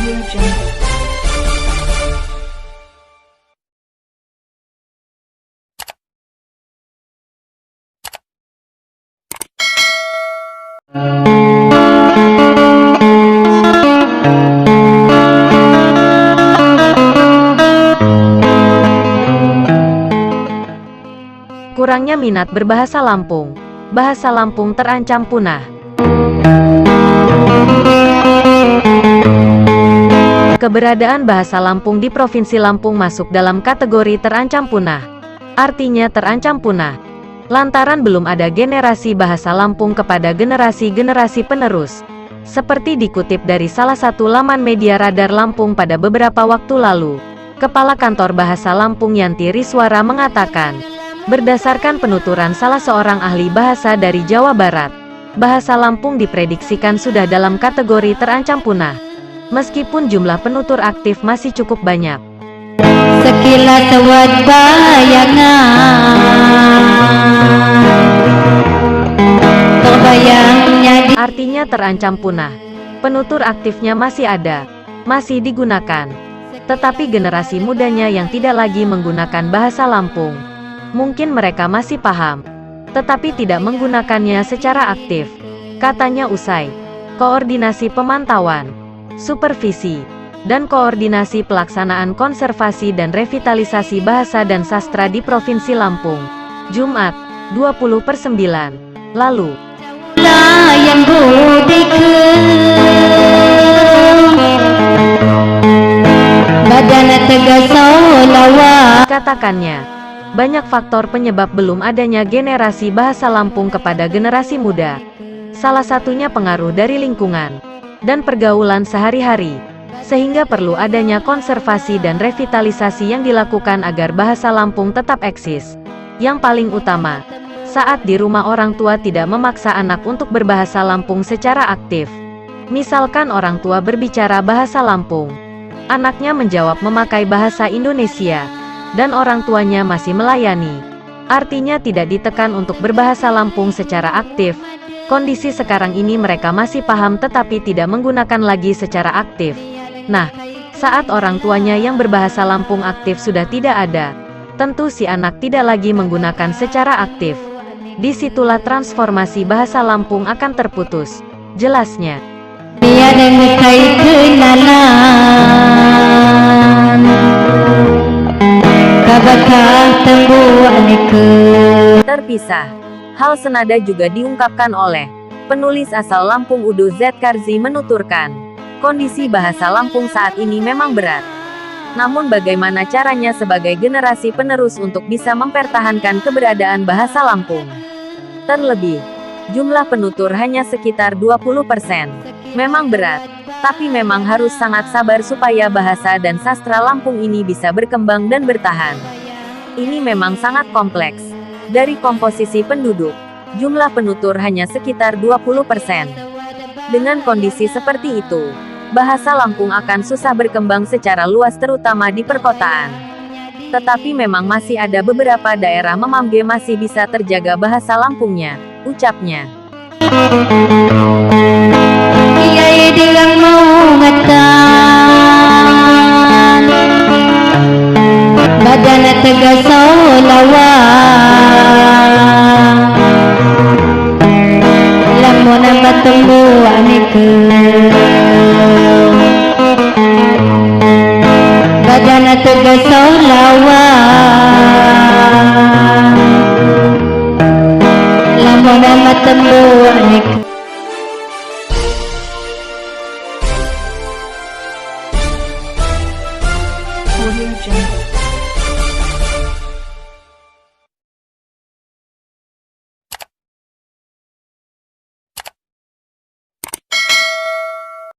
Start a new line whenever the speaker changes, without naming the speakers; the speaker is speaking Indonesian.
Audio Jungle.
Kurangnya minat berbahasa Lampung. Bahasa Lampung terancam punah. Keberadaan bahasa Lampung di Provinsi Lampung masuk dalam kategori terancam punah. Artinya terancam punah, lantaran belum ada generasi bahasa Lampung kepada generasi-generasi penerus. Seperti dikutip dari salah satu laman media Radar Lampung pada beberapa waktu lalu, Kepala Kantor Bahasa Lampung Yanti Riswara mengatakan, berdasarkan penuturan salah seorang ahli bahasa dari Jawa Barat, bahasa Lampung diprediksikan sudah dalam kategori terancam punah. Meskipun jumlah penutur aktif masih cukup banyak.
Sekilas wad bayangan,
artinya terancam punah. Penutur aktifnya masih ada, masih digunakan. Tetapi generasi mudanya yang tidak lagi menggunakan bahasa Lampung, mungkin mereka masih paham, tetapi tidak menggunakannya secara aktif. Katanya usai koordinasi pemantauan, supervisi, dan koordinasi pelaksanaan konservasi dan revitalisasi bahasa dan sastra di Provinsi Lampung, Jumat, 20/9, lalu.
yang badan tegas
Katakannya, banyak faktor penyebab belum adanya generasi bahasa Lampung kepada generasi muda. Salah satunya pengaruh dari lingkungan dan pergaulan sehari-hari, sehingga perlu adanya konservasi dan revitalisasi yang dilakukan agar bahasa Lampung tetap eksis. Yang paling utama, saat di rumah orang tua tidak memaksa anak untuk berbahasa Lampung secara aktif. Misalkan orang tua berbicara bahasa Lampung, anaknya menjawab memakai bahasa Indonesia, dan orang tuanya masih melayani. Artinya tidak ditekan untuk berbahasa Lampung secara aktif. Kondisi sekarang ini mereka masih paham tetapi tidak menggunakan lagi secara aktif. Nah, saat orang tuanya yang berbahasa Lampung aktif sudah tidak ada, tentu si anak tidak lagi menggunakan secara aktif. Disitulah transformasi bahasa Lampung akan terputus. Jelasnya. Terpisah. Hal senada juga diungkapkan oleh penulis asal Lampung Udo Z. Karzi menuturkan, kondisi bahasa Lampung saat ini memang berat. Namun bagaimana caranya sebagai generasi penerus untuk bisa mempertahankan keberadaan bahasa Lampung? Terlebih, jumlah penutur hanya sekitar 20%. Memang berat, tapi memang harus sangat sabar supaya bahasa dan sastra Lampung ini bisa berkembang dan bertahan. Ini memang sangat kompleks. Dari komposisi penduduk, jumlah penutur hanya sekitar 20%. Dengan kondisi seperti itu, bahasa Lampung akan susah berkembang secara luas terutama di perkotaan. Tetapi memang masih ada beberapa daerah Memamge masih bisa terjaga bahasa Lampungnya, ucapnya.
Kiai dengan mau ngetan badan tegas lamun batunggu aneke badan tegas lamun batunggu aneke